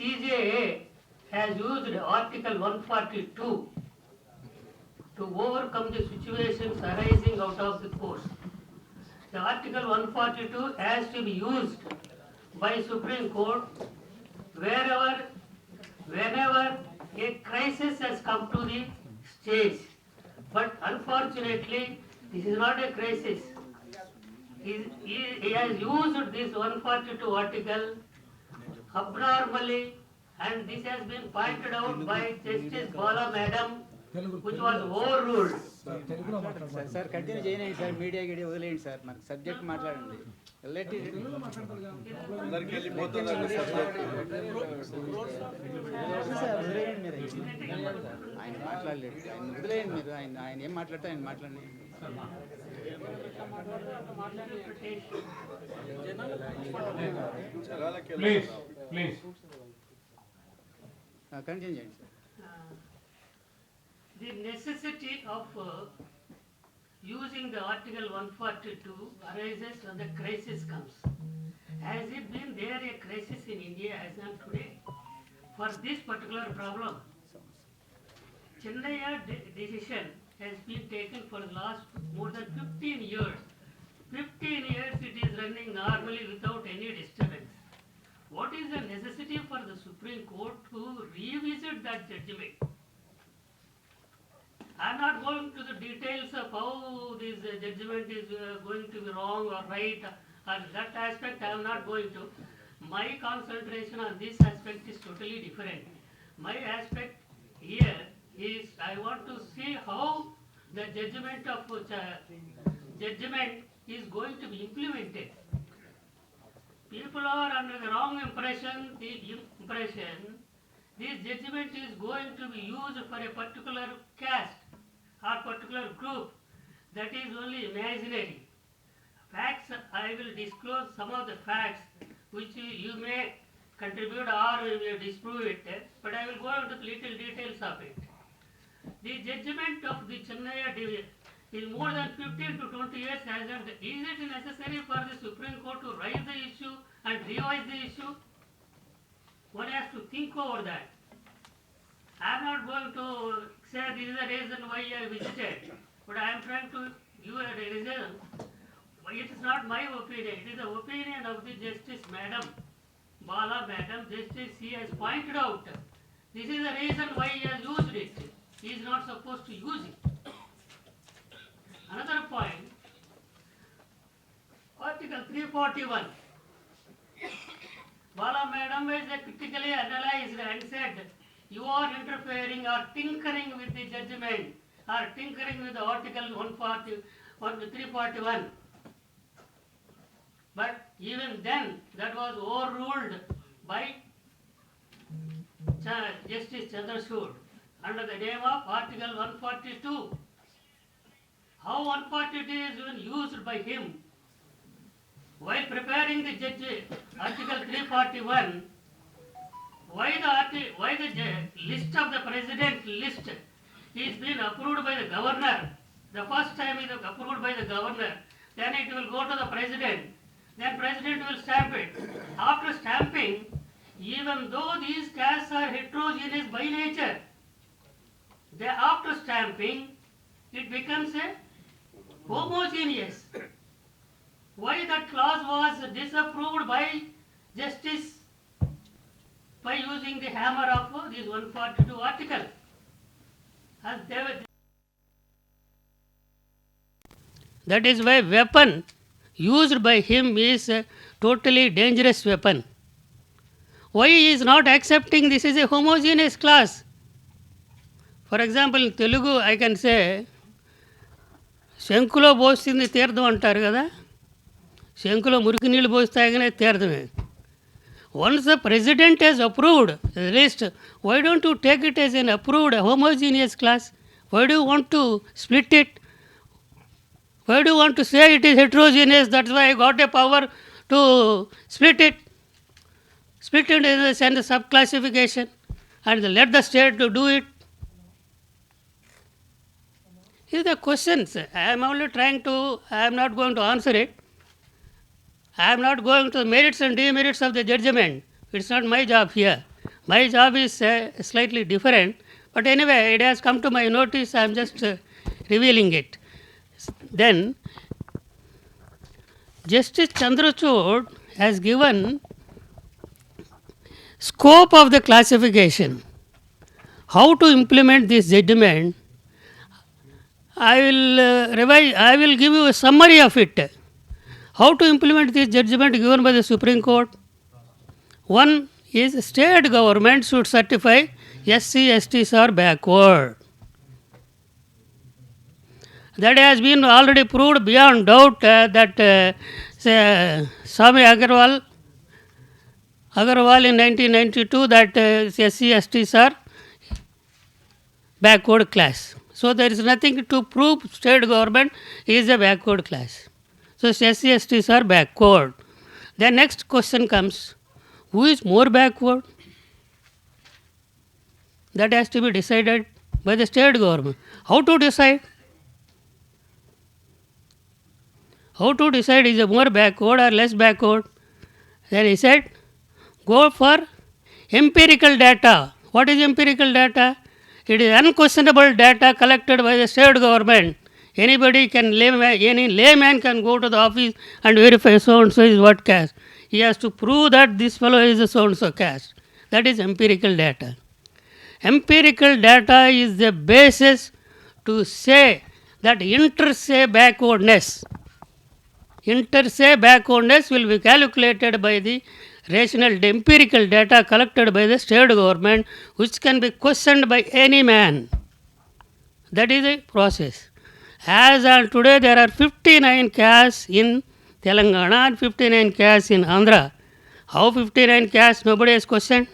CJA has used Article 142 to overcome the situations arising out of the course. The Article 142 has to be used by Supreme Court wherever, whenever a crisis has come to the stage. But unfortunately, this is not a crisis. He has used this 142 article abnormally, and this has been pointed out by Justice Bala Madam, which was overruled. Sir continue చేయనండి sir, media గిడి వదిలేయండి sir, మనకు subject మాట్లాడండి. అందరికి వెళ్ళిపోతుందండి subject. ఆయన మాట్లాడలేడు, ఆయన వదిలేయండి మీరు. ఆయన ఏం మాట్లాడితే ఆయన మాట్లాడండి. ప్లీజ్ కంటిన్యూ చేయండి sir. The necessity of using the Article 142 arises when the crisis comes. Has it been there a crisis in India as of today for this particular problem? Chennaiya decision has been taken for the last more than 15 years. 15 years it is running normally without any disturbance. What is the necessity for the Supreme Court to revisit that judgment? I am not going to the details of how this judgment is going to be wrong or right, and that aspect I am not going to. My concentration on this aspect is totally different. My aspect here is I want to see how the judgment is going to be implemented. People are under the wrong impression, this judgment is going to be used for a particular caste or particular group. That is only imaginary. Facts, I will disclose some of the facts which you may contribute or you may disprove it, but I will go into the little details of it. The judgment of the Chennaiya division is more than 15 to 20 years as and is it necessary for the Supreme Court to raise the issue and revise the issue? One has to think over that. I am not going to say this is the reason why I visited, but I am trying to give a reason. It is not my opinion, it is the opinion of the Justice Madam, Bala Madam. Justice, he has pointed out this is the reason why he has used it. He is not supposed to use it. Another point, Article 341. Bala Madam has critically analyzed and said, you are interfering or tinkering with the judgment or tinkering with the Article 341. But even then, that was overruled by Justice Chandrachud under the name of Article 142. How 142 is even used by him? While preparing the Article 341, why the list of the president list is being approved by the governor? The first time it is approved by the governor, then it will go to the president, then president will stamp it. After stamping, even though these castes are heterogeneous by nature, after stamping, it becomes a homogeneous. Why that clause was disapproved by justice by using the hammer of this 142 article? As that is why weapon used by him is a totally dangerous weapon. Why he is not accepting this is a homogeneous class? For example, in Telugu I can say, శంకులో పోస్తుంది తీర్థం అంటారు కదా, శంకులో మురికి నీళ్ళు పోసి తాగినే తీర్థమే. Once the president has approved the list, why don't you take it as an approved homogeneous class? Why do you want to split it? Why do you want to say it is heterogeneous? That's why I got a power to split it. Split it and the sub-classification and let the state to do it. These are the questions. I am only trying to, I am not going to answer it. I am not going to the merits and demerits of the judgment. It's not my job here. My job is slightly different, but anyway, it has come to my notice, I am just revealing it. Then, Justice Chandrachud has given scope of the classification. How to implement this judgment? I will give you a summary of it. How to implement this judgment given by the Supreme Court? One is state government should certify SC, STs are backward. That has been already proved beyond doubt that Swami Agarwal in 1992 that SC, STs are backward class. So there is nothing to prove state government is a backward class. So SC, STs are backward. The next question comes, who is more backward? That has to be decided by the state government. How to decide? How to decide is it more backward or less backward? Then he said, go for empirical data. What is empirical data? It is unquestionable data collected by the state government. Anybody can, any layman can go to the office and verify so and so is what caste. He has to prove that this fellow is a so and so caste. That is empirical data. Empirical data is the basis to say that inter-se backwardness will be calculated by the rational empirical data collected by the state government, which can be questioned by any man. That is a process. As on today, there are 59 castes in Telangana and 59 castes in Andhra. How 59 castes? Nobody has questioned.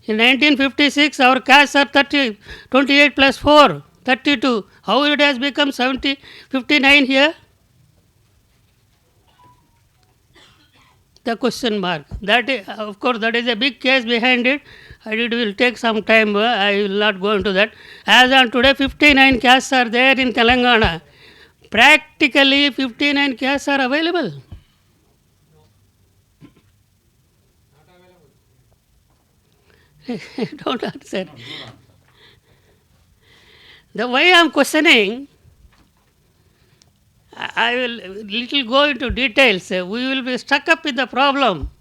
In 1956, our castes are 28 plus 4, 32. How it has become 59 here? The question mark. That is, of course, that is a big case behind it. It will take some time. I will not go into that. As on today, 59 castes are there in Telangana. Practically, 59 castes are available. Don't answer. The way I am questioning, I will little go into details. We will be stuck up in the problem.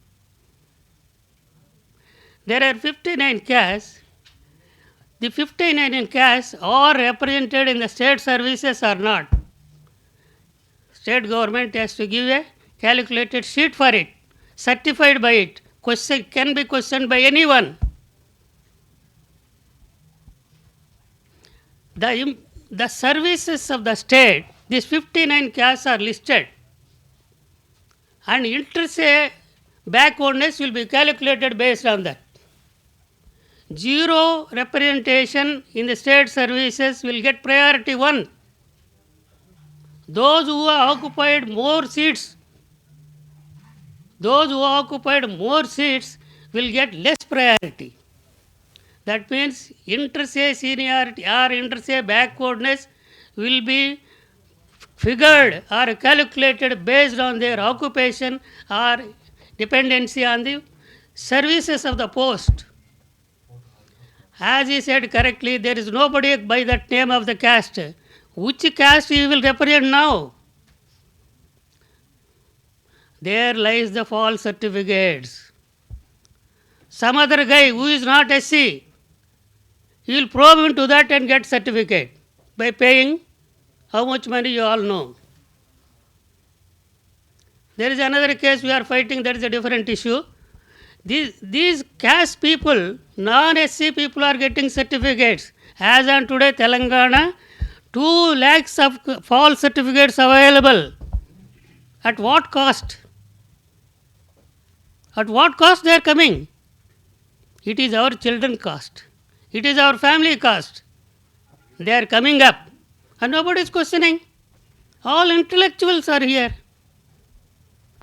There are 59 castes. The 59 castes are represented in the state services or not. State government has to give a calculated sheet for it, certified by it. Question can be questioned by anyone. The services of the state, these 59 castes are listed, and inter-se backwardness will be calculated based on that. Zero representation in the state services will get priority 1. Those who occupied more seats will get less priority. That means inter-se seniority or inter-se backwardness will be figured or calculated based on their occupation or dependency on the services of the post. As he said correctly, there is nobody by that name of the caste. Which caste he will represent now? There lies the false certificates. Some other guy who is not SC, he will probe into that and get certificate by paying how much money you all know. There is another case we are fighting, that is a different issue. These caste people, non-SC people are getting certificates. As on today, Telangana, 2 lakhs of false certificates available. At what cost? At what cost they are coming? It is our children cost. It is our family cost. They are coming up. And nobody is questioning. All intellectuals are here.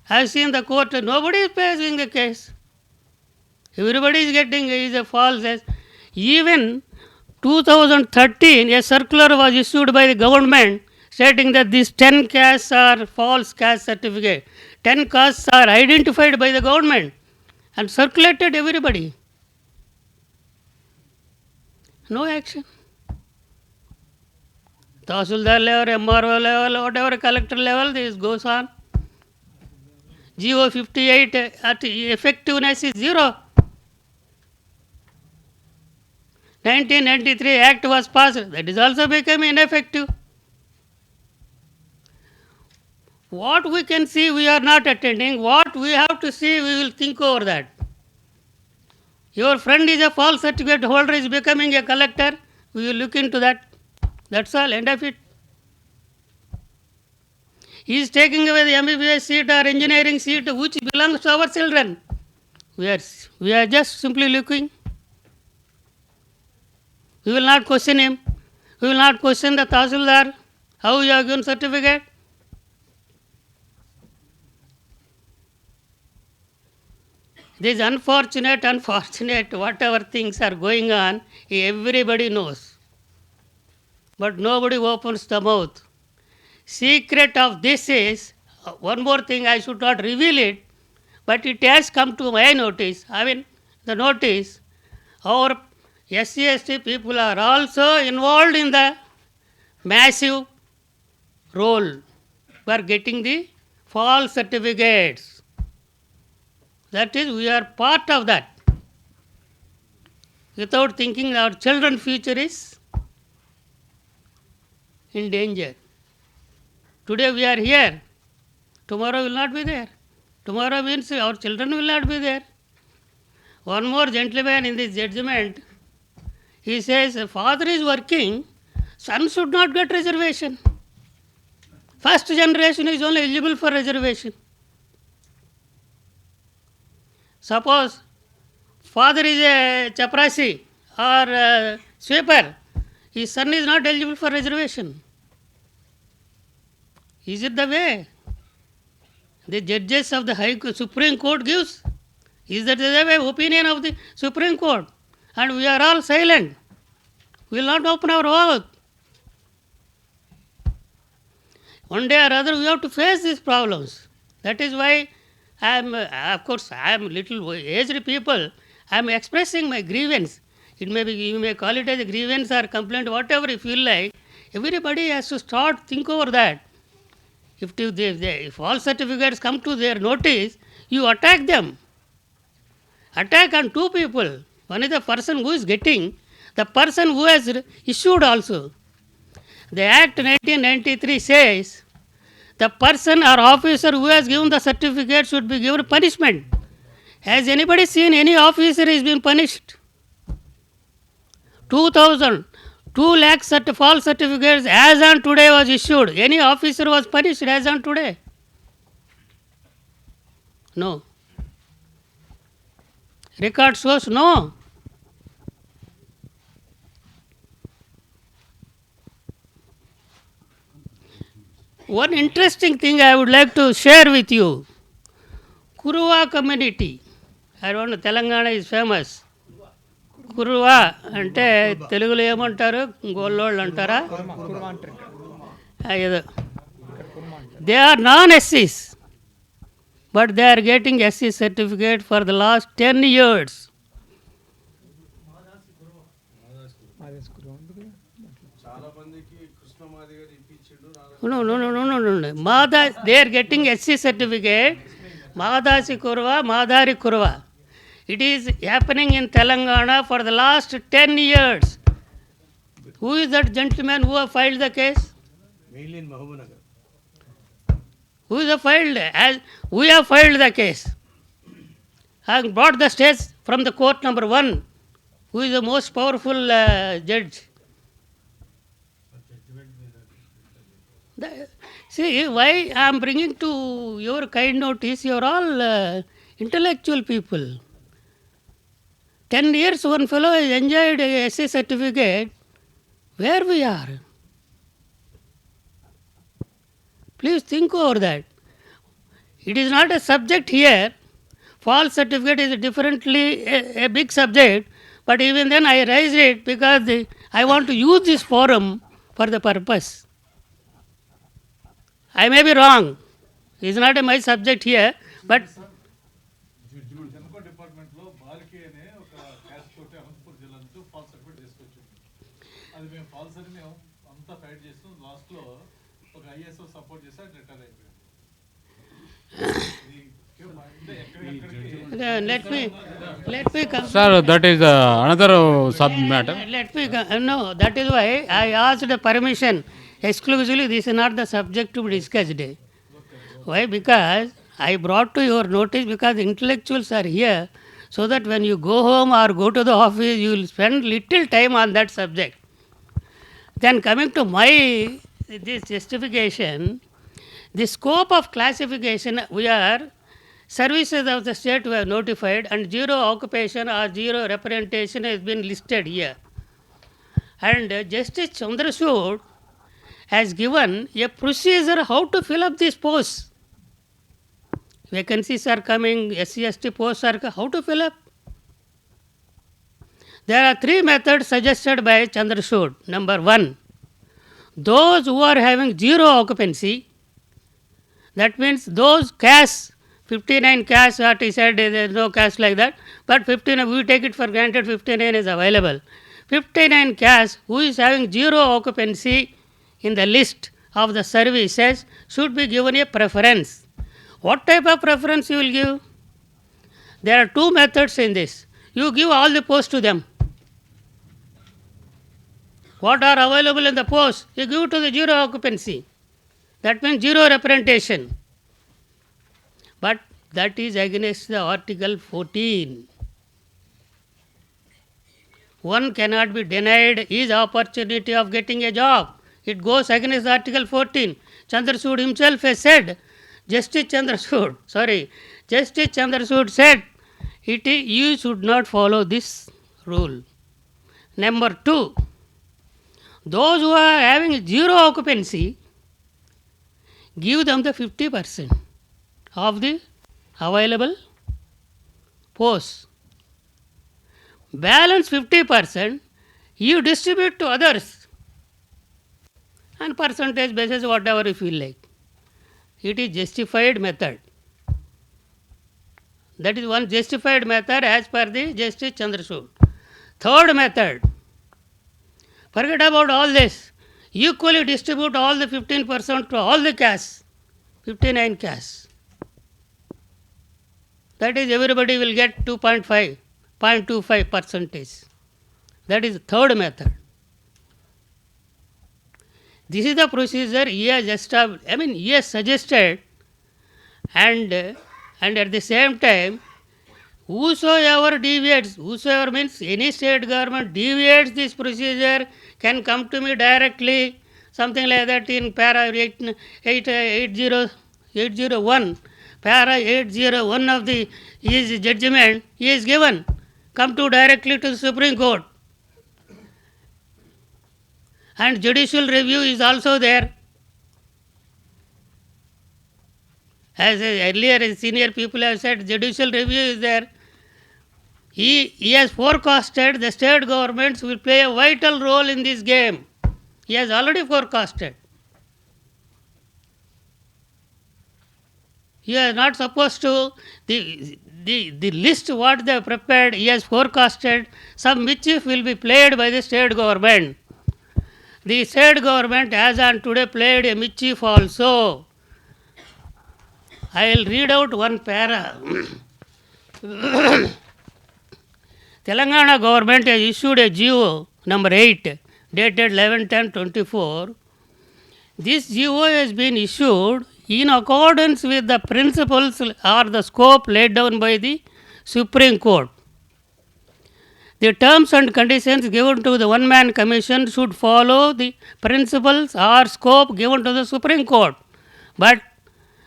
I have seen the court, nobody is facing the case. Everybody is getting a false. Even 2013, a circular was issued by the government stating that these 10 castes are false caste certificate. 10 castes are identified by the government and circulated everybody. No action. Tahsildar level, MRO level, whatever collector level, this goes on. GO 58 at effectiveness is 0. 1993 Act was passed, that is also become ineffective. What we can see, we are not attending. What we have to see, we will think over that. Your friend is a false certificate holder, is becoming a collector, we will look into that. That's all, end of it. He is taking away the MBBS seat or engineering seat which belongs to our children. We are just simply looking. We will not question him. We will not question the Tahsildar, how you have given certificate. This is unfortunate, whatever things are going on, everybody knows. But nobody opens the mouth. Secret of this is, one more thing, I should not reveal it, but it has come to my notice. The notice, our SC/ST people are also involved in the massive role for getting the false certificates. That is, we are part of that. Without thinking, our children's future is in danger. Today we are here, tomorrow will not be there. Tomorrow means our children will not be there. One more gentleman in this judgment, he says, father is working, son should not get reservation. First generation is only eligible for reservation. Suppose father is a chaprasi or a sweeper, his son is not eligible for reservation. Is it the way the judges of the Supreme Court gives? Is that the way opinion of the Supreme Court? And we are all silent. We will not open our mouth. One day or other we have to face these problems. That is why I am little aged people. I am expressing my grievance. It may be, you may call it as a grievance or complaint, whatever you feel like. Everybody has to start think over that. If all certificates come to their notice, you attack them. Attack on two people. One is the person who is getting, the person who has issued also. The Act 1993 says, the person or officer who has given the certificate should be given punishment. Has anybody seen any officer is being punished? 2 lakh false certificates as on today was issued. Any officer was punished as on today? No. Record shows no. One interesting thing I would like to share with you. Kuruva community. I don't know, Telangana is famous. కురువా అంటే తెలుగులో ఏమంటారు, గోల్లోళ్ళు అంటారా, ఏదో. They are non ఎస్సీస్, but they are getting SC certificate for the last 10 years. They are getting SC certificate, Madasi Kurva, Madari Kurva. It is happening in Telangana for the last 10 years. Who is that gentleman who have filed the case? Mainly in Mahabubnagar. Who is filed? As we have filed the case. I have brought the case from the court number 1, who is the most powerful judge. See, why I am bringing to your kind notice, you are all intellectual people. 10 years one fellow has enjoyed a SC certificate. Where we are? Please think over that. It is not a subject here. False certificate is differently a big subject, but even then I raised it because I want to use this forum for the purpose. I may be wrong. It is not my subject here, but అది మేము falls అని మేము అంతా fight చేస్తాం. లాస్ట్లో ఒక ISO support చేసి అది రిటైర్ అయిపోయాం. Let me come. Sir, that is another sub matter. Let me no, that is why I asked permission exclusively. This is not the subject to be discussed. Why? Because I brought to your notice because intellectuals are here, so that when you go home or go to the office, you will spend little time on that subject. Then coming to my this justification, the scope of classification, we are services of the state we have notified, and zero occupation or zero representation has been listed here. And Justice Chandrachud has given a procedure how to fill up these posts. Vacancies are coming, SC/ST posts are how to fill up. There are three methods suggested by Chandrachud. Number one, those who are having zero occupancy, that means those castes, 59 castes, what he said, there is no caste like that, but 59, we take it for granted 59 is available. 59 castes who is having zero occupancy in the list of the services should be given a preference. What type of preference you will give? There are two methods in this. You give all the posts to them. What are available in the post? You give to the zero occupancy. That means zero representation. But that is against the Article 14. One cannot be denied his opportunity of getting a job. It goes against Article 14. Chandrachud himself has said, Justice Chandrachud said, you should not follow this rule. Number two, those who are having zero occupancy, give them the 50% of the available posts. Balance 50%, you distribute to others on percentage basis, whatever you feel like. It is justified method. That is one justified method as per the Justice Chandrachud. Third method, forget about all this. Equally distribute all the 15% to all the castes, 59 castes. That is, everybody will get 2.25 percentage. That is the third method. This is the procedure he has established, he has suggested, and at the same time, whosoever deviates, whosoever means any state government deviates this procedure can come to me directly, something like that in para 801, para 801 of the his judgment he is given. Come to directly to the Supreme Court. And judicial review is also there. As earlier senior people have said, judicial review is there. He has forecasted the state governments will play a vital role in this game. He has already forecasted. He is not supposed to, the list what they have prepared, he has forecasted some mischief will be played by the state government. The state government has on today played a mischief also. I will read out one para. Telangana government has issued a GO number 8 dated 11/10/24. This GO has been issued in accordance with the principles or the scope laid down by the Supreme Court. The terms and conditions given to the one-man commission should follow the principles or scope given to the Supreme Court. But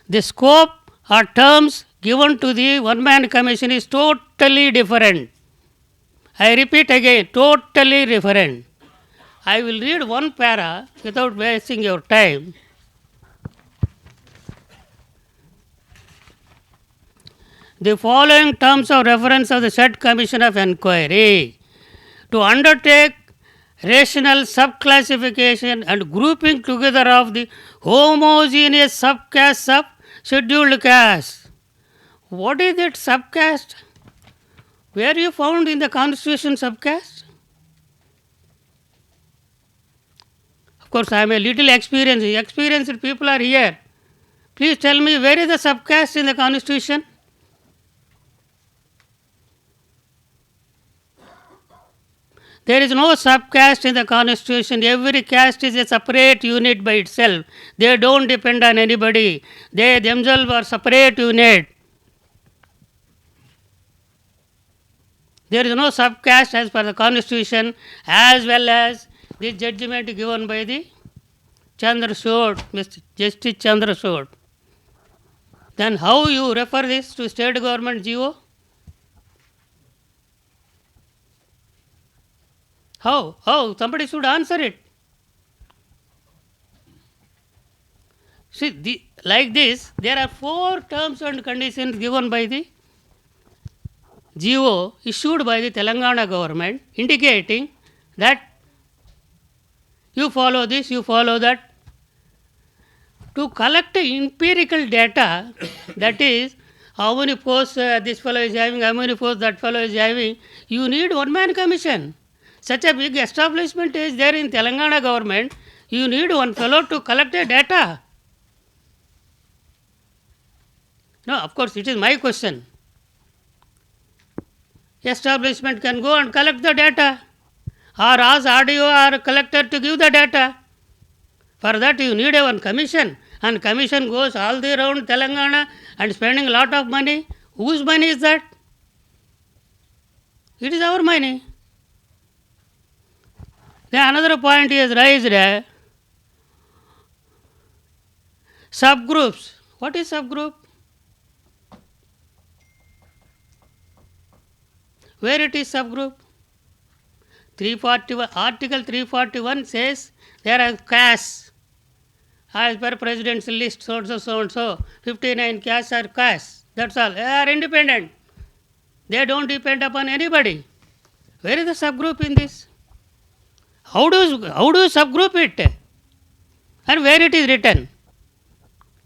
the scope or terms given to the one-man commission is totally different. I repeat again, totally different. I will read one para without wasting your time. The following terms of reference of the said Commission of Enquiry: to undertake rational subclassification and grouping together of the homogeneous subcastes of scheduled castes. What is that subcaste? Where you found in the Constitution subcaste? course, I am a little experienced. Experienced people are here. Please tell me, where is the subcaste in the constitution? There is no subcaste in the constitution. Every caste is a separate unit by itself. They don't depend on anybody. They themselves are separate unit. There is no subcaste as per the constitution, as well as the judgment given by the Chandrachud, Mr. Justice Chandrachud. Then how you refer this to state government GO? How? How? Somebody should answer it. See, like this, there are 4 terms and conditions given by the GO issued by the Telangana government, indicating that you follow this, you follow that. To collect empirical data, that is, how many posts this fellow is having, how many posts that fellow is having, you need one-man commission. Such a big establishment is there in Telangana government, you need one fellow to collect the data. No, of course, it is my question. Establishment can go and collect the data, or ask RDO or collector to give the data. For that you need one commission, and commission goes all the around Telangana and spending a lot of money. Whose money is that? It is our money. Then another point is raised, subgroups. What is subgroup? Where it is subgroup? 341, Article 341 says there are castes. As per President's list, so and so, so and so, 59 castes are castes. That's all. They are independent. They don't depend upon anybody. Where is the subgroup in this? How do you subgroup it? And where it is written?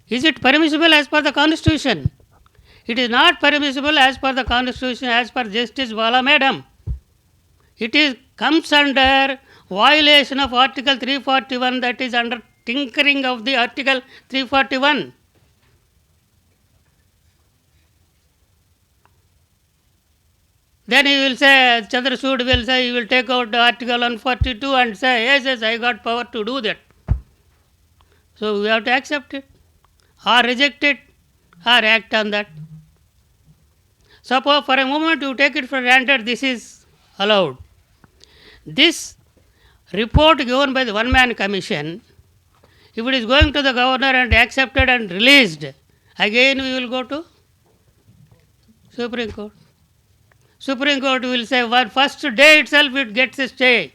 Is it permissible as per the Constitution? It is not permissible as per the Constitution, as per Justice Bala Madam. It comes under violation of Article 341, that is under tinkering of the Article 341. Then he will say, Chandrachud will say, he will take out Article 142 and say, yes, I got power to do that. So we have to accept it, or reject it, or act on that. Suppose for a moment you take it for granted this is allowed. This report given by the one-man commission, if it is going to the governor and accepted and released, again we will go to Supreme Court. Supreme Court will say, well, first day itself it gets a stay,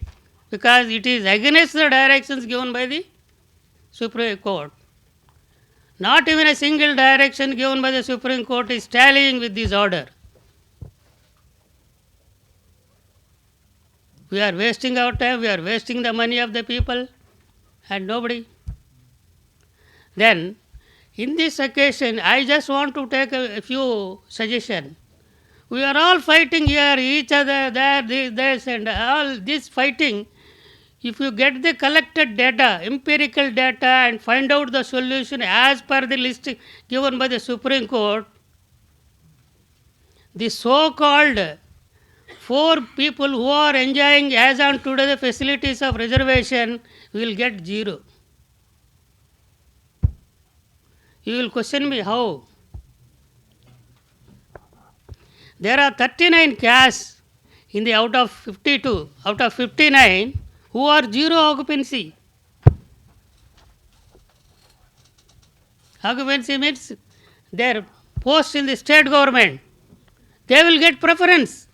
because it is against the directions given by the Supreme Court. Not even a single direction given by the Supreme Court is tallying with this order. We are wasting our time, we are wasting the money of the people, and nobody. Then, in this occasion, I just want to take a few suggestions. We are all fighting here, each other, there, this, and all this fighting. If you get the collected data, empirical data, and find out the solution as per the list given by the Supreme Court, the so-called 4 people who are enjoying as on today the facilities of reservation will get 0. You will question me how? There are 39 castes in the out of 52, out of 59 who are 0 occupancy. Occupancy means their post in the state government. They will get preference.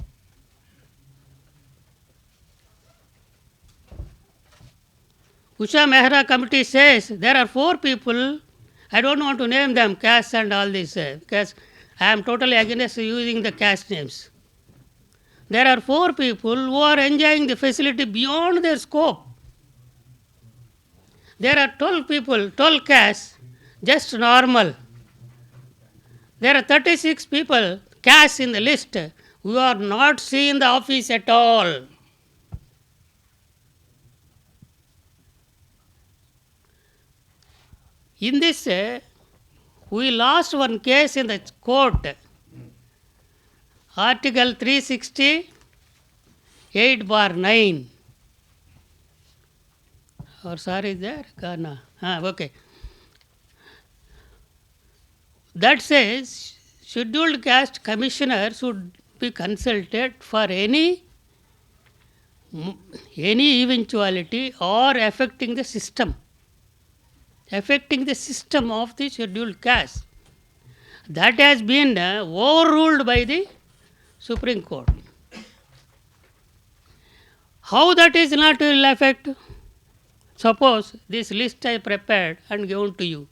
Usha Mehra committee says there are 4 people, I don't want to name them, castes and all this, because I am totally against using the caste names. There are 4 people who are enjoying the facility beyond their scope. There are 12 people, 12 castes, just normal. There are 36 people, castes in the list, who are not seen the office at all. In this, we lost one case in the court. Article 368/9. Or sorry, there? Ghana. Okay. That says scheduled caste commissioner should be consulted for any eventuality or affecting the system of the scheduled caste. That has been overruled by the Supreme Court. How that is not will affect? Suppose this list I prepared and given to you.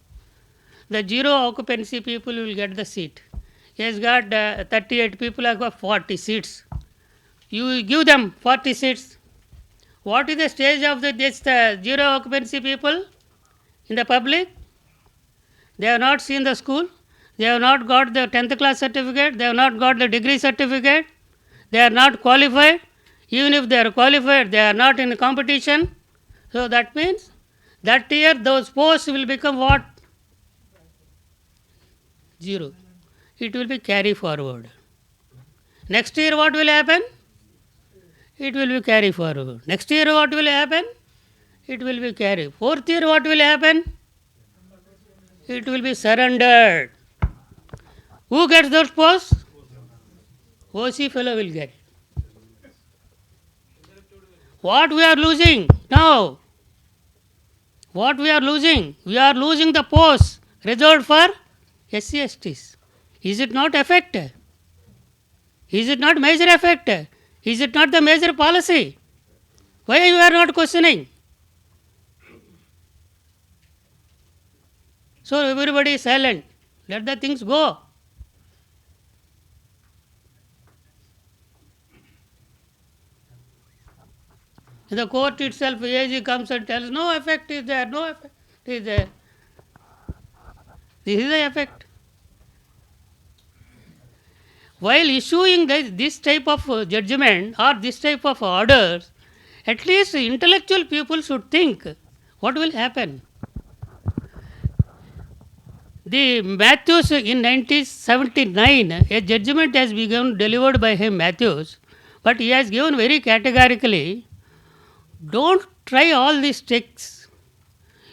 The zero occupancy people will get the seat. He has got 38 people, have got 40 seats. You give them 40 seats. What is the stage of this zero occupancy people in the public? They have not seen the school. They have not got the 10th class certificate. They have not got the degree certificate. They are not qualified. Even if they are qualified, they are not in competition. So that means that year those posts will become what? Zero. It will be carry forward. Next year what will happen? It will be carry forward. Next year what will happen? It will be carry. Fourth year what will happen? It will be surrendered. Who gets those posts? OC fellow will get. What we are losing now? What we are losing? We are losing the posts reserved for SC STs. Is it not effect? Is it not major effect? Is it not the major policy? Why you are not questioning? So everybody is silent. Let the things go. In the court itself, AG comes and tells, no effect is there, no effect is there. This is the effect. While issuing this type of judgment or this type of orders, at least intellectual people should think what will happen. The Matthews in 1979, a judgment has been delivered by him, Matthews, but he has given very categorically, don't try all these tricks.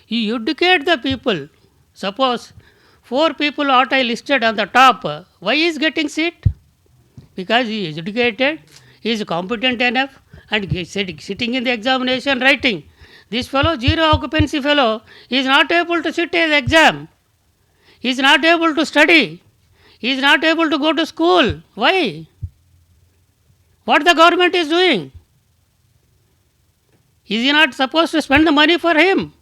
You educate the people. Suppose 4 people what I listed on the top, why he is getting seat? Because he is educated, he is competent enough, and he is sitting in the examination writing. This fellow, zero occupancy fellow, he is not able to sit in the exam. He is not able to study. He is not able to go to school. Why? What the government is doing? Is he not supposed to spend the money for him?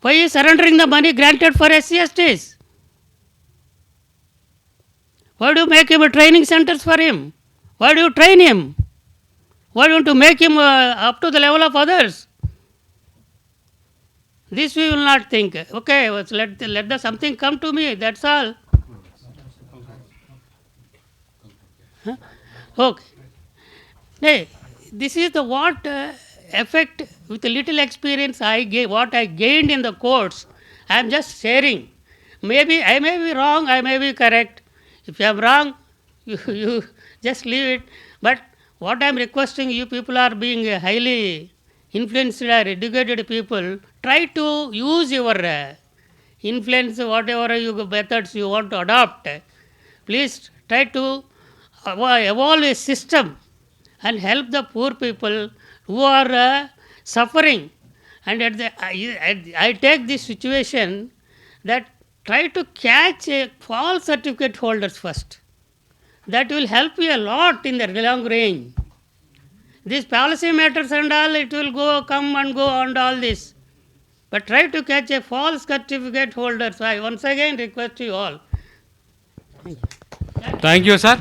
Why is surrendering the money granted for SC STs? Why do you make him a training centers for him? Why do you train him? Why don't you make him up to the level of others? This we will not think. Okay, let the something come to me, that's all. Huh? Okay. Hey, this is the what effect with a little experience what I gained in the courts. I am just sharing. Maybe I may be wrong, I may be correct. If I am wrong, you just leave it. But what I am requesting, you people are being highly influenced or educated people, try to use your influence, whatever methods you want to adopt. Please try to evolve a system and help the poor people who are suffering. And I take this situation that try to catch false certificate holders first. That will help you a lot in the long range. These policy matters and all, it will come and go and all this. But try to catch a false certificate holder. So I once again request you all. Thank you, sir.